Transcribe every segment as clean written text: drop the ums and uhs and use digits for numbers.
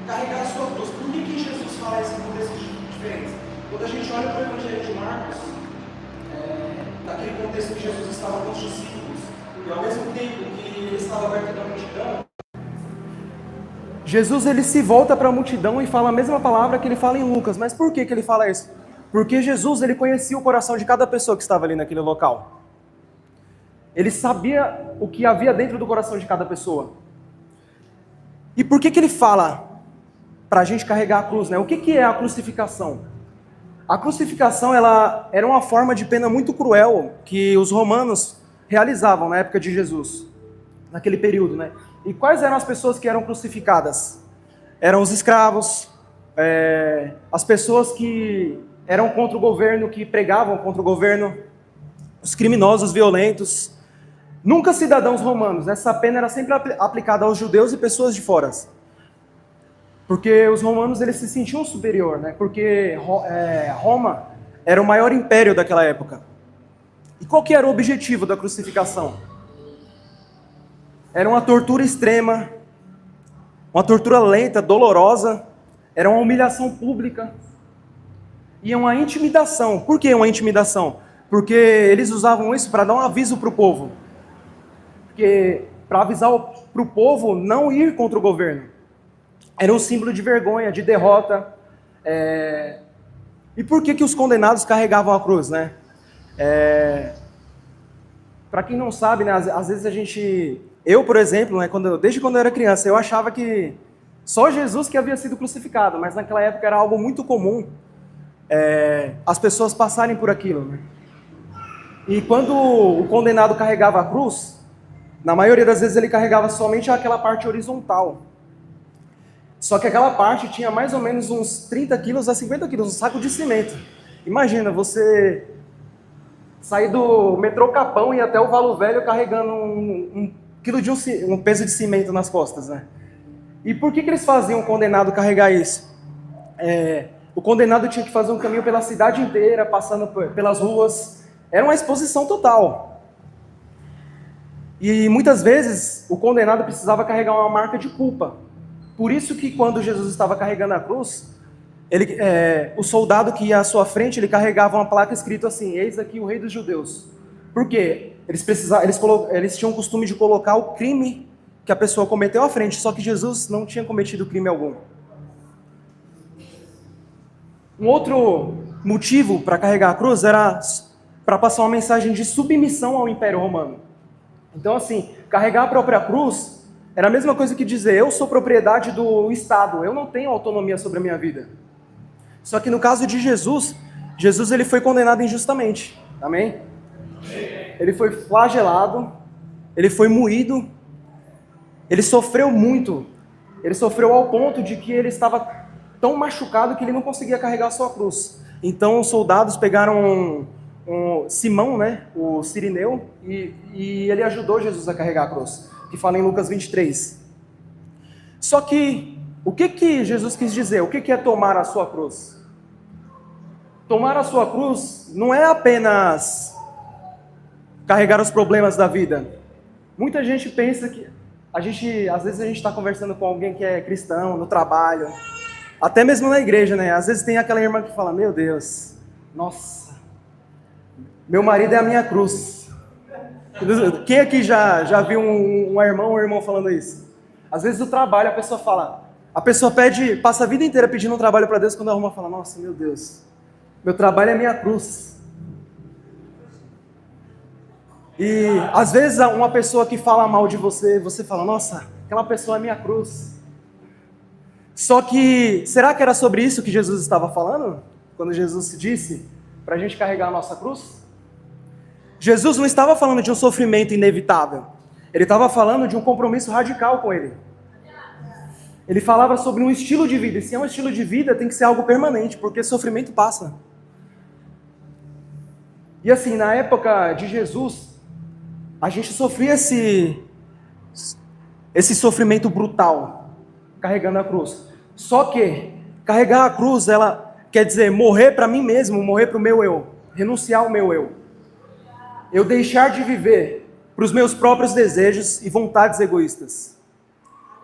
carregar a sua cruz. Por que Jesus fala isso em contextos diferentes? Quando a gente olha para o Evangelho de Marcos, naquele contexto que Jesus estava com os discípulos, e ao mesmo tempo que ele estava perto da multidão, Jesus ele se volta para a multidão e fala a mesma palavra que ele fala em Lucas. Mas por que ele fala isso? Porque Jesus ele conhecia o coração de cada pessoa que estava ali naquele local. Ele sabia o que havia dentro do coração de cada pessoa. E por que ele fala para a gente carregar a cruz, né? O que é a crucificação? A crucificação ela era uma forma de pena muito cruel que os romanos realizavam na época de Jesus, naquele período, né? E quais eram as pessoas que eram crucificadas? Eram os escravos, as pessoas que eram contra o governo, que pregavam contra o governo, os criminosos violentos, nunca cidadãos romanos. Essa pena era sempre aplicada aos judeus e pessoas de fora. Porque os romanos eles se sentiam superior, né? Porque Roma era o maior império daquela época. E qual que era o objetivo da crucificação? Era uma tortura extrema, uma tortura lenta, dolorosa, era uma humilhação pública e uma intimidação. Por que uma intimidação? Porque eles usavam isso para dar um aviso para o povo. Para avisar para o povo não ir contra o governo. Era um símbolo de vergonha, de derrota. E por que os condenados carregavam a cruz, né? Para quem não sabe, né, às vezes eu, por exemplo, né, desde quando eu era criança, eu achava que só Jesus que havia sido crucificado, mas naquela época era algo muito comum as pessoas passarem por aquilo, né? E quando o condenado carregava a cruz, na maioria das vezes ele carregava somente aquela parte horizontal. Só que aquela parte tinha mais ou menos uns 30 quilos a 50 quilos, um saco de cimento. Imagina você sair do metrô Capão e ir até o Valo Velho carregando um quilo de um peso de cimento nas costas, né? E por que eles faziam o condenado carregar isso? O condenado tinha que fazer um caminho pela cidade inteira, passando pelas ruas. Era uma exposição total. E muitas vezes o condenado precisava carregar uma marca de culpa. Por isso que quando Jesus estava carregando a cruz, o soldado que ia à sua frente, ele carregava uma placa escrito assim: eis aqui o rei dos judeus. Por quê? Eles tinham o costume de colocar o crime que a pessoa cometeu à frente, só que Jesus não tinha cometido crime algum. Um outro motivo para carregar a cruz era para passar uma mensagem de submissão ao Império Romano. Então, assim, carregar a própria cruz era a mesma coisa que dizer: eu sou propriedade do Estado, eu não tenho autonomia sobre a minha vida. Só que no caso de Jesus ele foi condenado injustamente. Amém? Ele foi flagelado, ele foi moído, ele sofreu muito. Ele sofreu ao ponto de que ele estava tão machucado que ele não conseguia carregar a sua cruz. Então os soldados pegaram Simão, né, o Cirineu, e ele ajudou Jesus a carregar a cruz, que fala em Lucas 23. Só que, o que Jesus quis dizer? O que é tomar a sua cruz? Tomar a sua cruz não é apenas carregar os problemas da vida. Muita gente pensa que às vezes a gente está conversando com alguém que é cristão, no trabalho, até mesmo na igreja, né? Às vezes tem aquela irmã que fala: meu Deus, nossa, meu marido é a minha cruz. Quem aqui já viu um irmão falando isso? Às vezes no trabalho a pessoa passa a vida inteira pedindo um trabalho para Deus, quando a irmã fala: nossa, meu Deus, meu trabalho é minha cruz. E às vezes uma pessoa que fala mal de você, você fala: nossa, aquela pessoa é minha cruz. Só que, será que era sobre isso que Jesus estava falando? Quando Jesus disse para a gente carregar a nossa cruz? Jesus não estava falando de um sofrimento inevitável. Ele estava falando de um compromisso radical com Ele. Ele falava sobre um estilo de vida. E se é um estilo de vida, tem que ser algo permanente, porque sofrimento passa. E assim, na época de Jesus, a gente sofria esse sofrimento brutal, carregando a cruz. Só que carregar a cruz, ela quer dizer morrer para mim mesmo, morrer para o meu eu, renunciar ao meu eu. Eu deixar de viver para os meus próprios desejos e vontades egoístas.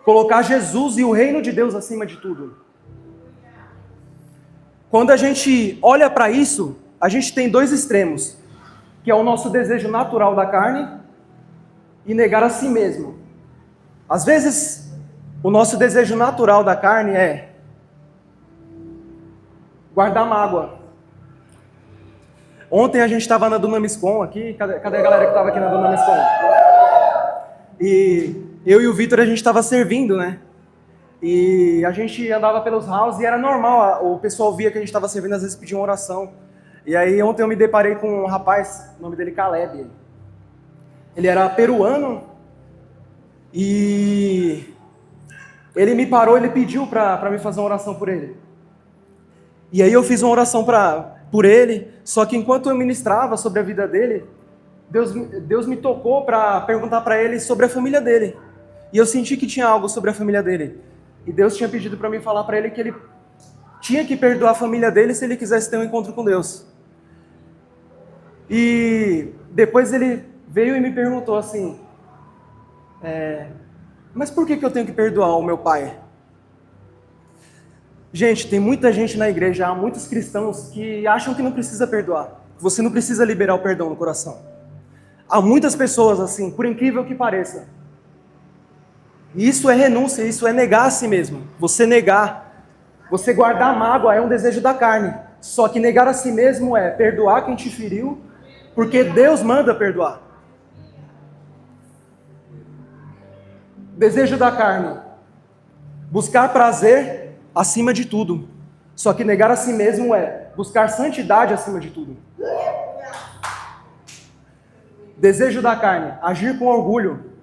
Colocar Jesus e o reino de Deus acima de tudo. Quando a gente olha para isso, a gente tem dois extremos, que é o nosso desejo natural da carne e negar a si mesmo. Às vezes, o nosso desejo natural da carne é guardar mágoa. Ontem a gente estava na Dunamiscom aqui, cadê a galera que estava aqui na Dunamiscom? E eu e o Vitor, a gente estava servindo, né? E a gente andava pelos houses e era normal, o pessoal via que a gente estava servindo, às vezes pedia uma oração. E aí ontem eu me deparei com um rapaz, o nome dele Caleb. Ele era peruano e ele me parou, ele pediu para me fazer uma oração por ele. E aí eu fiz uma oração por ele, só que enquanto eu ministrava sobre a vida dele, Deus me tocou para perguntar para ele sobre a família dele. E eu senti que tinha algo sobre a família dele. E Deus tinha pedido para mim falar para ele que ele tinha que perdoar a família dele se ele quisesse ter um encontro com Deus. E depois ele veio e me perguntou assim, mas por que eu tenho que perdoar o meu pai? Gente, tem muita gente na igreja, há muitos cristãos que acham que não precisa perdoar. Você não precisa liberar o perdão no coração. Há muitas pessoas assim, por incrível que pareça. Isso é renúncia, isso é negar a si mesmo. Você guardar mágoa é um desejo da carne. Só que negar a si mesmo é perdoar quem te feriu, porque Deus manda perdoar. Desejo da carne. Buscar prazer acima de tudo. Só que negar a si mesmo é buscar santidade acima de tudo. Desejo da carne. Agir com orgulho.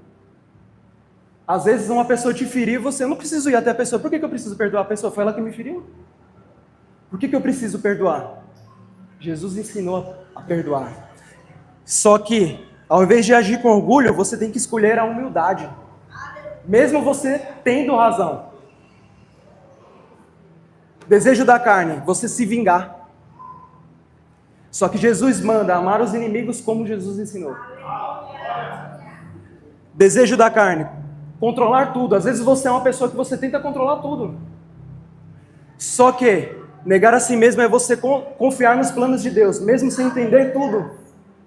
Às vezes uma pessoa te feriu, você não precisa ir até a pessoa. Por que eu preciso perdoar a pessoa? Foi ela que me feriu? Por que eu preciso perdoar? Jesus ensinou a perdoar. Só que, ao invés de agir com orgulho, você tem que escolher a humildade. Mesmo você tendo razão. Desejo da carne, você se vingar. Só que Jesus manda amar os inimigos como Jesus ensinou. Desejo da carne, controlar tudo. Às vezes você é uma pessoa que você tenta controlar tudo. Só que negar a si mesmo é você confiar nos planos de Deus, mesmo sem entender tudo.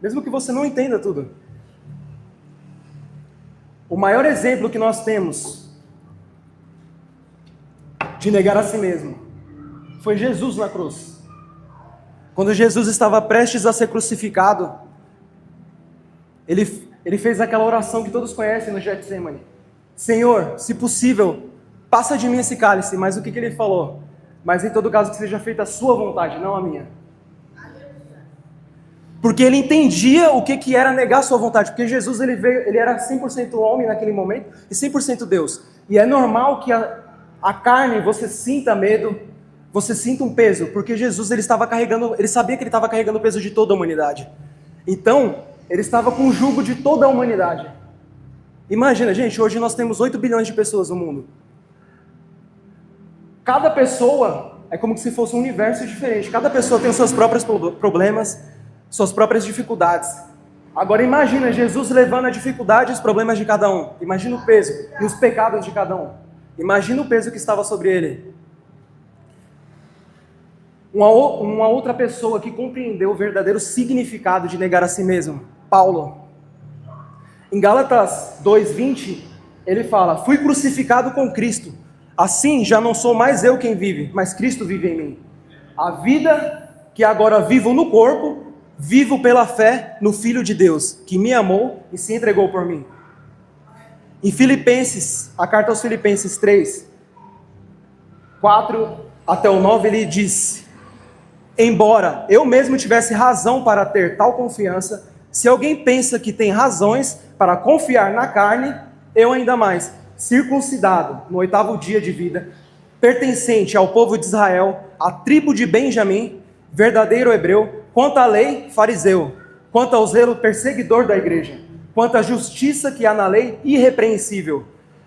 Mesmo que você não entenda tudo. O maior exemplo que nós temos de negar a si mesmo foi Jesus na cruz. Quando Jesus estava prestes a ser crucificado, ele fez aquela oração que todos conhecem no Getsemane. Senhor, se possível, passa de mim esse cálice. Mas o que ele falou? Mas em todo caso que seja feita a sua vontade, não a minha. Porque ele entendia o que era negar a sua vontade. Porque Jesus ele era 100% homem naquele momento e 100% Deus. E é normal que a carne, você sinta medo, você sinta um peso. Porque Jesus ele sabia que ele estava carregando o peso de toda a humanidade. Então, ele estava com o jugo de toda a humanidade. Imagina, gente, hoje nós temos 8 bilhões de pessoas no mundo. Cada pessoa é como se fosse um universo diferente. Cada pessoa tem os seus próprios problemas, suas próprias dificuldades. Agora imagina Jesus levando a dificuldade e os problemas de cada um. Imagina o peso e os pecados de cada um. Imagina o peso que estava sobre ele. Uma outra pessoa que compreendeu o verdadeiro significado de negar a si mesmo, Paulo. Em Gálatas 2:20, ele fala, fui crucificado com Cristo. Assim já não sou mais eu quem vive, mas Cristo vive em mim. A vida que agora vivo no corpo, vivo pela fé no Filho de Deus, que me amou e se entregou por mim. Em Filipenses, a carta aos Filipenses 3, 4 até o 9, ele diz, embora eu mesmo tivesse razão para ter tal confiança, se alguém pensa que tem razões para confiar na carne, eu ainda mais, circuncidado no 8º dia de vida, pertencente ao povo de Israel, à tribo de Benjamim, verdadeiro hebreu, quanto à lei, fariseu, quanto ao zelo, perseguidor da igreja, quanto à justiça que há na lei, irrepreensível.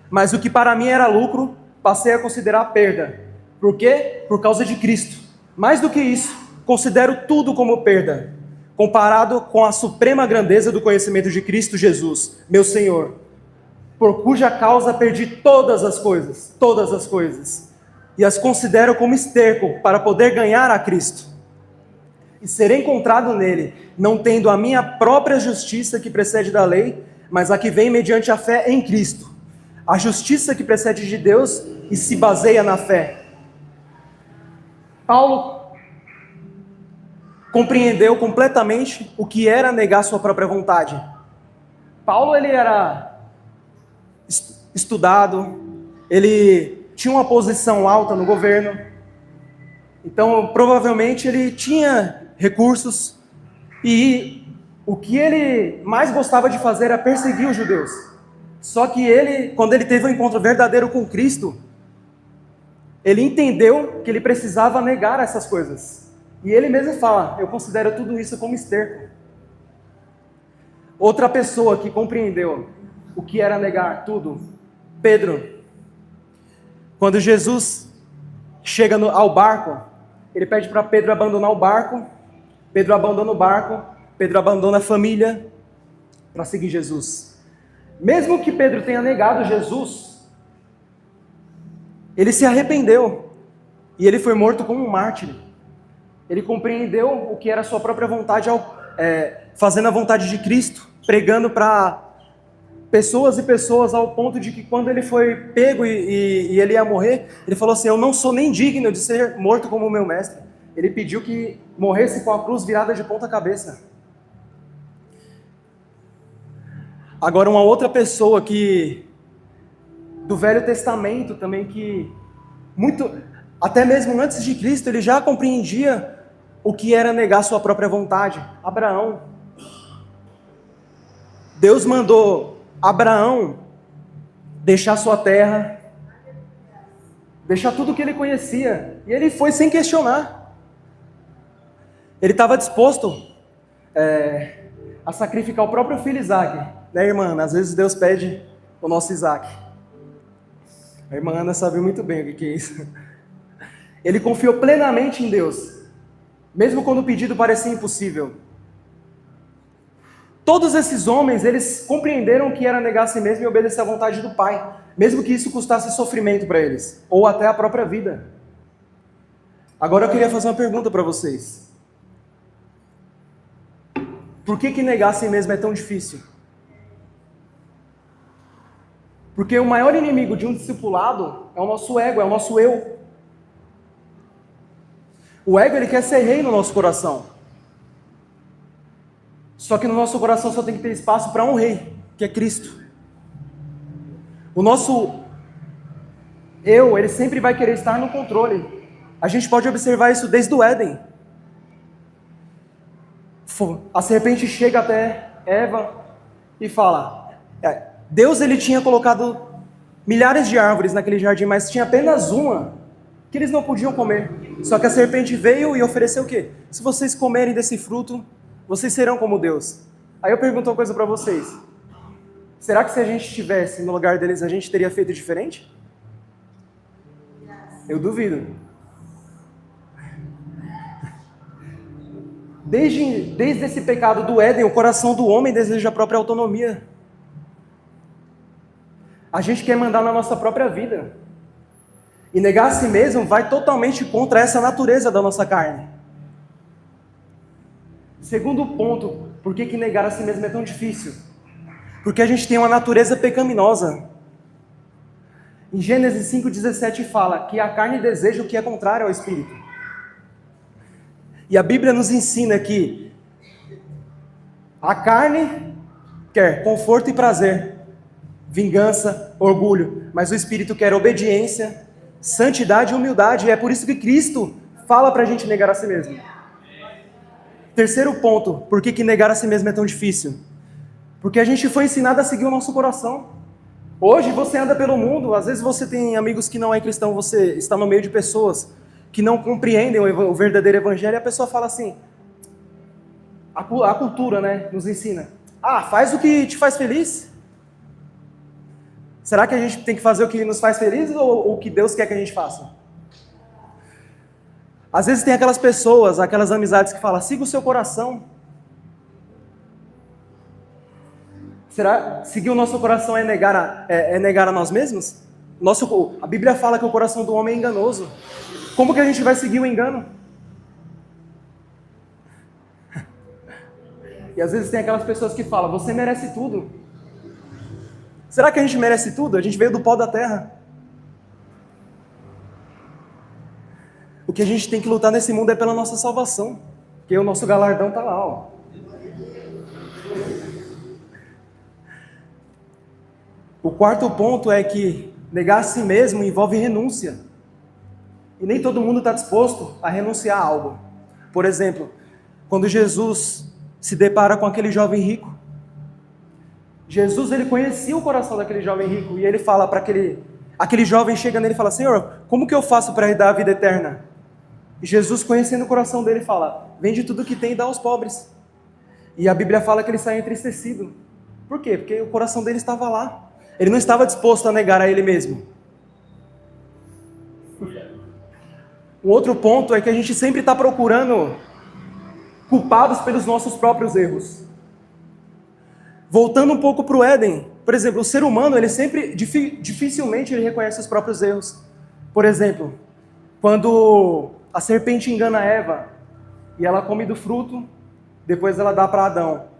Mas o que para mim era lucro, passei a considerar perda. Por quê? Por causa de Cristo. Mais do que isso, considero tudo como perda, comparado com a suprema grandeza do conhecimento de Cristo Jesus, meu Senhor, por cuja causa perdi todas as coisas, e as considero como esterco para poder ganhar a Cristo e ser encontrado nele, não tendo a minha própria justiça que precede da lei, mas a que vem mediante a fé em Cristo, a justiça que precede de Deus e se baseia na fé. Paulo compreendeu completamente o que era negar sua própria vontade. Paulo, ele era estudado, ele tinha uma posição alta no governo, então provavelmente ele tinha recursos, e o que ele mais gostava de fazer era perseguir os judeus. Só que ele, quando ele teve um encontro verdadeiro com Cristo, ele entendeu que ele precisava negar essas coisas. E ele mesmo fala: eu considero tudo isso como esterco. Outra pessoa que compreendeu o que era negar tudo, Pedro. Quando Jesus chega ao barco, ele pede para Pedro abandonar o barco. Pedro abandona o barco, Pedro abandona a família para seguir Jesus. Mesmo que Pedro tenha negado Jesus, ele se arrependeu e ele foi morto como um mártir. Ele compreendeu o que era a sua própria vontade, fazendo a vontade de Cristo, pregando para pessoas e pessoas, ao ponto de que quando ele foi pego e ele ia morrer, ele falou assim: eu não sou nem digno de ser morto como o meu mestre. Ele pediu que morresse com a cruz virada de ponta cabeça. Agora, uma outra pessoa do Velho Testamento também, que até mesmo antes de Cristo, ele já compreendia o que era negar sua própria vontade. Abraão. Deus mandou Abraão deixar sua terra, deixar tudo que ele conhecia, e ele foi sem questionar. Ele estava disposto a sacrificar o próprio filho Isaac, né, irmã? Às vezes Deus pede o nosso Isaac. A irmã Ana sabe muito bem o que é isso. Ele confiou plenamente em Deus, mesmo quando o pedido parecia impossível. Todos esses homens, eles compreenderam que era negar a si mesmo e obedecer à vontade do Pai, mesmo que isso custasse sofrimento para eles, ou até a própria vida. Agora eu queria fazer uma pergunta para vocês. Por que negar a si mesmo é tão difícil? Porque o maior inimigo de um discipulado é o nosso ego, é o nosso eu. O ego, ele quer ser rei no nosso coração. Só que no nosso coração só tem que ter espaço para um rei, que é Cristo. O nosso eu, ele sempre vai querer estar no controle. A gente pode observar isso desde o Éden. A serpente chega até Eva e fala: Deus, ele tinha colocado milhares de árvores naquele jardim, mas tinha apenas uma que eles não podiam comer. Só que a serpente veio e ofereceu o quê? Se vocês comerem desse fruto, vocês serão como Deus. Aí eu pergunto uma coisa para vocês: será que se a gente estivesse no lugar deles, a gente teria feito diferente? Eu duvido. Desde esse pecado do Éden, o coração do homem deseja a própria autonomia. A gente quer mandar na nossa própria vida. E negar a si mesmo vai totalmente contra essa natureza da nossa carne. Segundo ponto, por que negar a si mesmo é tão difícil? Porque a gente tem uma natureza pecaminosa. Em Gênesis 5,17 fala que a carne deseja o que é contrário ao Espírito. E a Bíblia nos ensina que a carne quer conforto e prazer, vingança, orgulho, mas o Espírito quer obediência, santidade e humildade. E é por isso que Cristo fala para a gente negar a si mesmo. Terceiro ponto, por que negar a si mesmo é tão difícil? Porque a gente foi ensinado a seguir o nosso coração. Hoje você anda pelo mundo, às vezes você tem amigos que não é cristão, você está no meio de pessoas que não compreendem o verdadeiro evangelho, e a pessoa fala assim, a cultura, né, nos ensina: faz o que te faz feliz. Será que a gente tem que fazer o que nos faz feliz ou o que Deus quer que a gente faça? Às vezes tem aquelas pessoas, aquelas amizades que falam: siga o seu coração. Será que seguir o nosso coração é negar a nós mesmos? A Bíblia fala que o coração do homem é enganoso. Como que a gente vai seguir o engano? E às vezes tem aquelas pessoas que falam, você merece tudo. Será que a gente merece tudo? A gente veio do pó da terra. O que a gente tem que lutar nesse mundo é pela nossa salvação. Porque o nosso galardão está lá, ó. O quarto ponto é que negar a si mesmo envolve renúncia. E nem todo mundo está disposto a renunciar a algo. Por exemplo, quando Jesus se depara com aquele jovem rico, Jesus, ele conhecia o coração daquele jovem rico, e ele fala para aquele jovem, chega nele e fala, Senhor, como que eu faço para herdar a vida eterna? E Jesus, conhecendo o coração dele, fala, vende tudo que tem e dá aos pobres. E a Bíblia fala que ele saiu entristecido. Por quê? Porque o coração dele estava lá. Ele não estava disposto a negar a ele mesmo. Um outro ponto é que a gente sempre está procurando culpados pelos nossos próprios erros. Voltando um pouco para o Éden, por exemplo, o ser humano, ele sempre, dificilmente ele reconhece os próprios erros. Por exemplo, quando a serpente engana Eva e ela come do fruto, depois ela dá para Adão.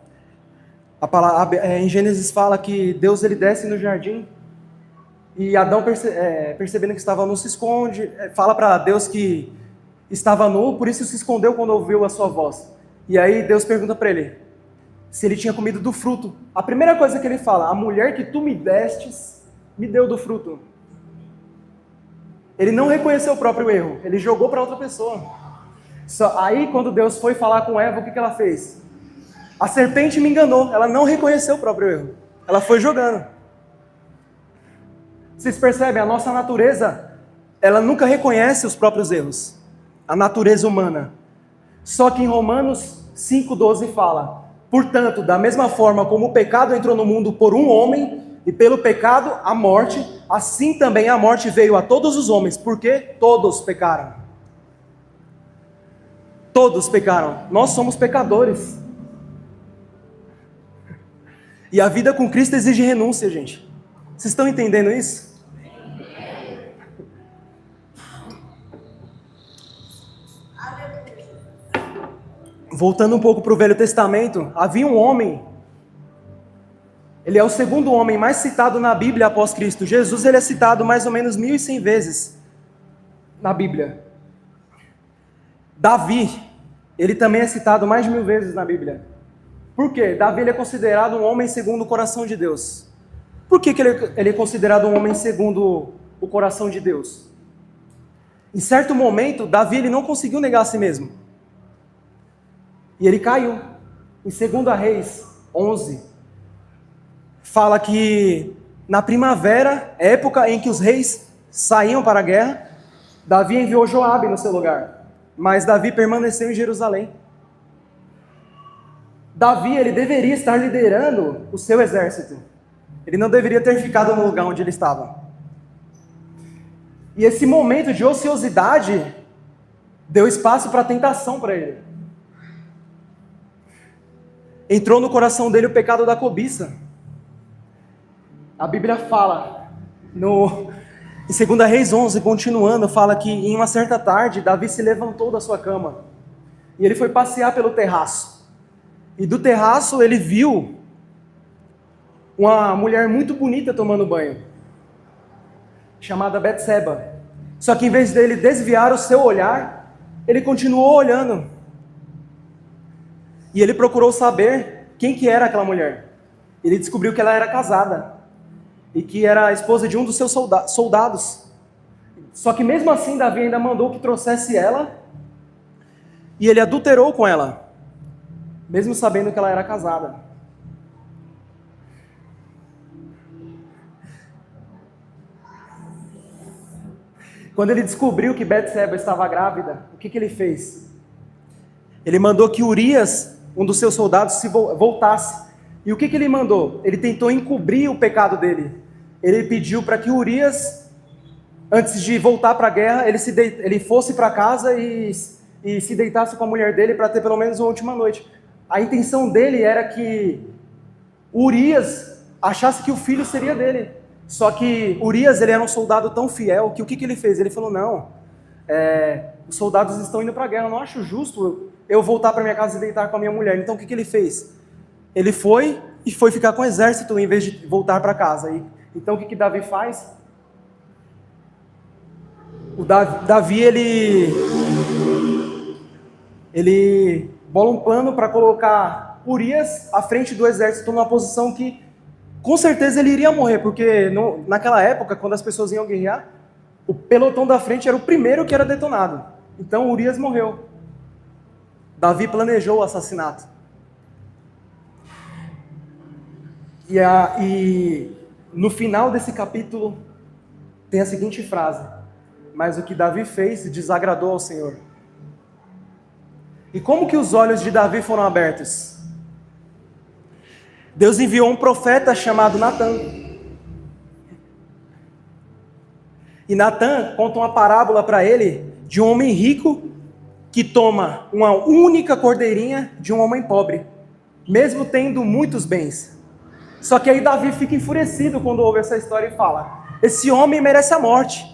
Em Gênesis fala que Deus ele desce no jardim e Adão, percebendo que estava nu, se esconde, fala para Deus que estava nu, por isso se escondeu quando ouviu a sua voz. E aí Deus pergunta para ele se ele tinha comido do fruto. A primeira coisa que ele fala, a mulher que tu me destes, me deu do fruto. Ele não reconheceu o próprio erro, ele jogou para outra pessoa. Aí quando Deus foi falar com Eva, o que ela fez? A serpente me enganou, ela não reconheceu o próprio erro, ela foi jogando. Vocês percebem, a nossa natureza, ela nunca reconhece os próprios erros, a natureza humana. Só que em Romanos 5,12 fala, portanto, da mesma forma como o pecado entrou no mundo por um homem, e pelo pecado a morte, assim também a morte veio a todos os homens, porque todos pecaram. Todos pecaram, nós somos pecadores. E a vida com Cristo exige renúncia, gente. Vocês estão entendendo isso? Voltando um pouco para o Velho Testamento, havia um homem, ele é o segundo homem mais citado na Bíblia após Cristo. Jesus ele é citado mais ou menos 1.100 vezes na Bíblia. Davi, ele também é citado mais de 1.000 vezes na Bíblia. Por quê? Davi ele é considerado um homem segundo o coração de Deus. Por que ele é considerado um homem segundo o coração de Deus? Em certo momento, Davi ele não conseguiu negar a si mesmo. E ele caiu. Em 2 Reis 11, fala que na primavera, época em que os reis saíam para a guerra, Davi enviou Joabe no seu lugar. Mas Davi permaneceu em Jerusalém. Davi, ele deveria estar liderando o seu exército. Ele não deveria ter ficado no lugar onde ele estava. E esse momento de ociosidade deu espaço para a tentação para ele. Entrou no coração dele o pecado da cobiça. A Bíblia fala, em 2 Reis 11, continuando, fala que em uma certa tarde, Davi se levantou da sua cama. E ele foi passear pelo terraço. E do terraço ele viu uma mulher muito bonita tomando banho, chamada Betseba. Só que em vez dele desviar o seu olhar, ele continuou olhando. E ele procurou saber quem que era aquela mulher. Ele descobriu que ela era casada e que era a esposa de um dos seus soldados. Só que mesmo assim Davi ainda mandou que trouxesse ela e ele adulterou com ela, mesmo sabendo que ela era casada. Quando ele descobriu que Betseba estava grávida, o que ele fez? Ele mandou que Urias, um dos seus soldados, se voltasse. E o que ele mandou? Ele tentou encobrir o pecado dele. Ele pediu para que Urias, antes de voltar para a guerra, ele fosse para casa e se deitasse com a mulher dele para ter pelo menos uma última noite. A intenção dele era que Urias achasse que o filho seria dele. Só que Urias, ele era um soldado tão fiel que o que ele fez? Ele falou, não, os soldados estão indo para a guerra, eu não acho justo eu voltar para minha casa e deitar com a minha mulher. Então o que ele fez? Ele foi e foi ficar com o exército em vez de voltar para casa. Então o que Davi faz? O Davi, ele bola um plano para colocar Urias à frente do exército numa posição que com certeza ele iria morrer, porque naquela época, quando as pessoas iam guerrear, o pelotão da frente era o primeiro que era detonado. Então Urias morreu. Davi planejou o assassinato. E no final desse capítulo tem a seguinte frase: mas o que Davi fez desagradou ao Senhor. E como que os olhos de Davi foram abertos? Deus enviou um profeta chamado Natã. E Natã conta uma parábola para ele de um homem rico que toma uma única cordeirinha de um homem pobre, mesmo tendo muitos bens. Só que aí Davi fica enfurecido quando ouve essa história e fala: esse homem merece a morte.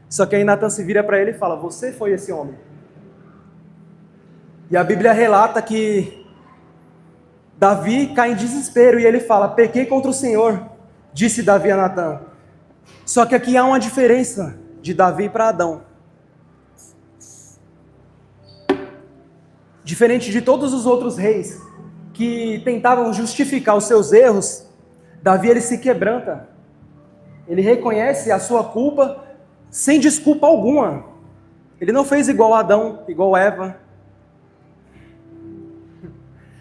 Só que aí Natã se vira para ele e fala: você foi esse homem. E a Bíblia relata que Davi cai em desespero e ele fala: pequei contra o Senhor, disse Davi a Natã. Só que aqui há uma diferença de Davi para Adão. Diferente de todos os outros reis que tentavam justificar os seus erros, Davi ele se quebranta. Ele reconhece a sua culpa sem desculpa alguma. Ele não fez igual Adão, igual Eva.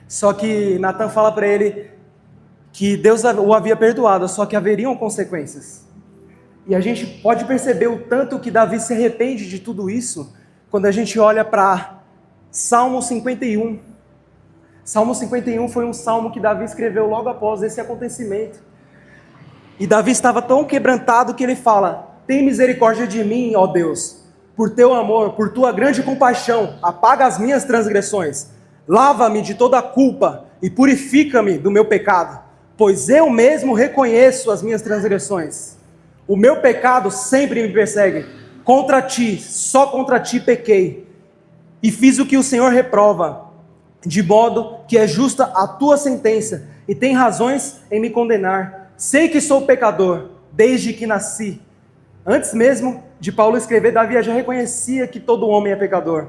Só que Natã fala para ele que Deus o havia perdoado, só que haveriam consequências. E a gente pode perceber o tanto que Davi se arrepende de tudo isso quando a gente olha para Salmo 51. Salmo 51 foi um salmo que Davi escreveu logo após esse acontecimento. E Davi estava tão quebrantado que ele fala: tem misericórdia de mim, ó Deus, por teu amor, por tua grande compaixão, apaga as minhas transgressões, lava-me de toda a culpa e purifica-me do meu pecado, pois eu mesmo reconheço as minhas transgressões. O meu pecado sempre me persegue. Contra ti, só contra ti pequei, e fiz o que o Senhor reprova, de modo que é justa a tua sentença, e tem razões em me condenar. Sei que sou pecador, desde que nasci. Antes mesmo de Paulo escrever, Davi já reconhecia que todo homem é pecador.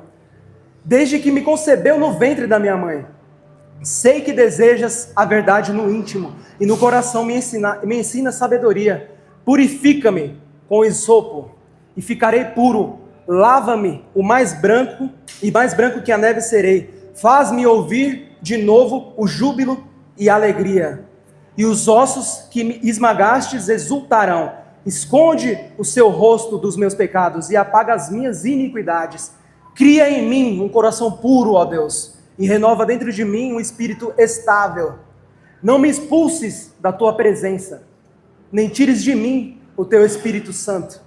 Desde que me concebeu no ventre da minha mãe. Sei que desejas a verdade no íntimo, e no coração me ensina sabedoria. Purifica-me com esopo, e ficarei puro. Lava-me o mais branco, e mais branco que a neve serei. Faz-me ouvir de novo o júbilo e a alegria. E os ossos que me esmagastes exultarão. Esconde o seu rosto dos meus pecados e apaga as minhas iniquidades. Cria em mim um coração puro, ó Deus, e renova dentro de mim um espírito estável. Não me expulses da tua presença, nem tires de mim o teu Espírito Santo,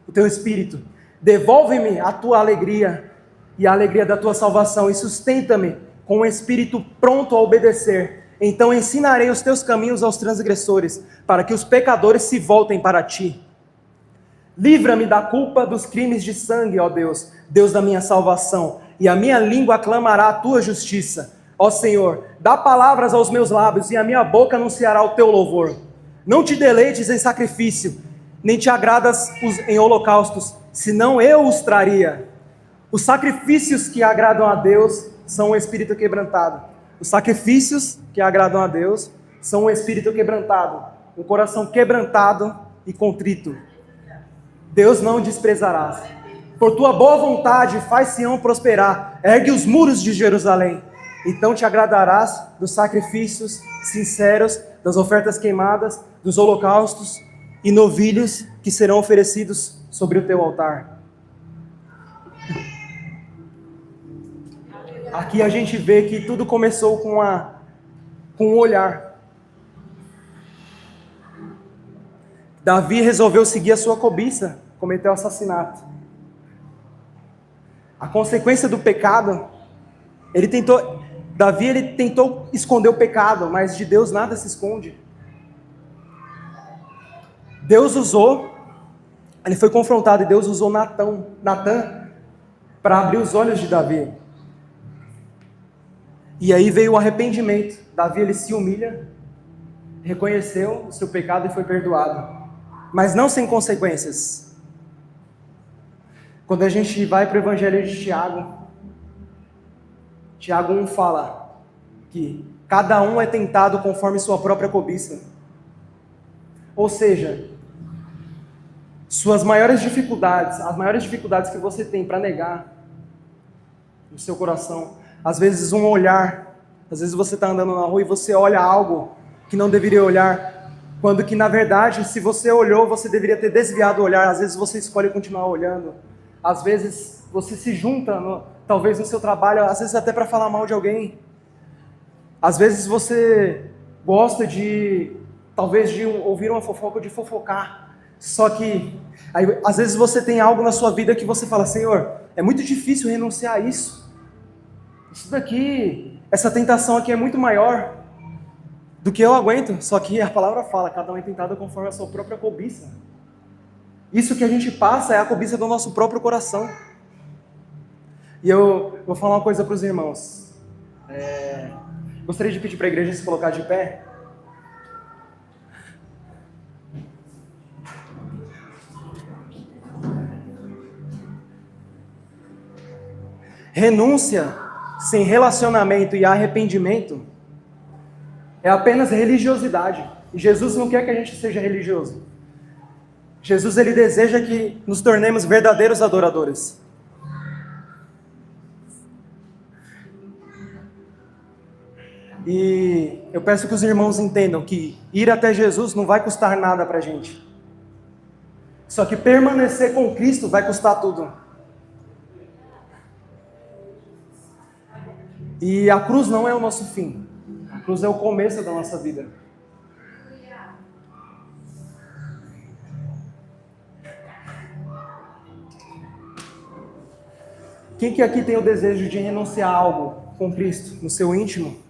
o teu Espírito. Devolve-me a tua alegria e a alegria da tua salvação, e sustenta-me com um espírito pronto a obedecer. Então ensinarei os teus caminhos aos transgressores, para que os pecadores se voltem para ti. Livra-me da culpa dos crimes de sangue, ó Deus, Deus da minha salvação, e a minha língua aclamará a tua justiça. Ó Senhor, dá palavras aos meus lábios, e a minha boca anunciará o teu louvor. Não te deleites em sacrifício, nem te agradas em holocaustos, senão eu os traria. Os sacrifícios que agradam a Deus são um espírito quebrantado. Os sacrifícios que agradam a Deus são um espírito quebrantado, um coração quebrantado e contrito. Deus não desprezarás. Por tua boa vontade faz Sião prosperar, ergue os muros de Jerusalém. Então te agradarás dos sacrifícios sinceros, das ofertas queimadas, dos holocaustos e novilhos que serão oferecidos sobre o teu altar. Aqui a gente vê que tudo começou com um olhar. Davi resolveu seguir a sua cobiça, cometeu assassinato. A consequência do pecado, ele tentou Davi, ele tentou esconder o pecado, mas de Deus nada se esconde. Deus usou, ele foi confrontado e Deus usou Natan para abrir os olhos de Davi. E aí veio o arrependimento. Davi, ele se humilha, reconheceu o seu pecado e foi perdoado. Mas não sem consequências. Quando a gente vai para o Evangelho de Tiago, Tiago 1 fala que cada um é tentado conforme sua própria cobiça. Ou seja, suas maiores dificuldades, as maiores dificuldades que você tem para negar no seu coração, às vezes um olhar, às vezes você está andando na rua e você olha algo que não deveria olhar, quando que na verdade, se você olhou, você deveria ter desviado o olhar. Às vezes você escolhe continuar olhando, às vezes você se junta, talvez no seu trabalho, às vezes até para falar mal de alguém, às vezes você gosta de, talvez de ouvir uma fofoca, de fofocar, só que, aí, às vezes você tem algo na sua vida que você fala, Senhor, é muito difícil renunciar a isso daqui, essa tentação aqui é muito maior do que eu aguento, só que a palavra fala, cada um é tentado conforme a sua própria cobiça. Isso que a gente passa é a cobiça do nosso próprio coração. E eu vou falar uma coisa para os irmãos. Gostaria de pedir para a igreja se colocar de pé. Renúncia sem relacionamento e arrependimento é apenas religiosidade. E Jesus não quer que a gente seja religioso. Jesus, ele deseja que nos tornemos verdadeiros adoradores. E eu peço que os irmãos entendam que ir até Jesus não vai custar nada pra gente. Só que permanecer com Cristo vai custar tudo. E a cruz não é o nosso fim. A cruz é o começo da nossa vida. Quem que aqui tem o desejo de renunciar a algo com Cristo no seu íntimo?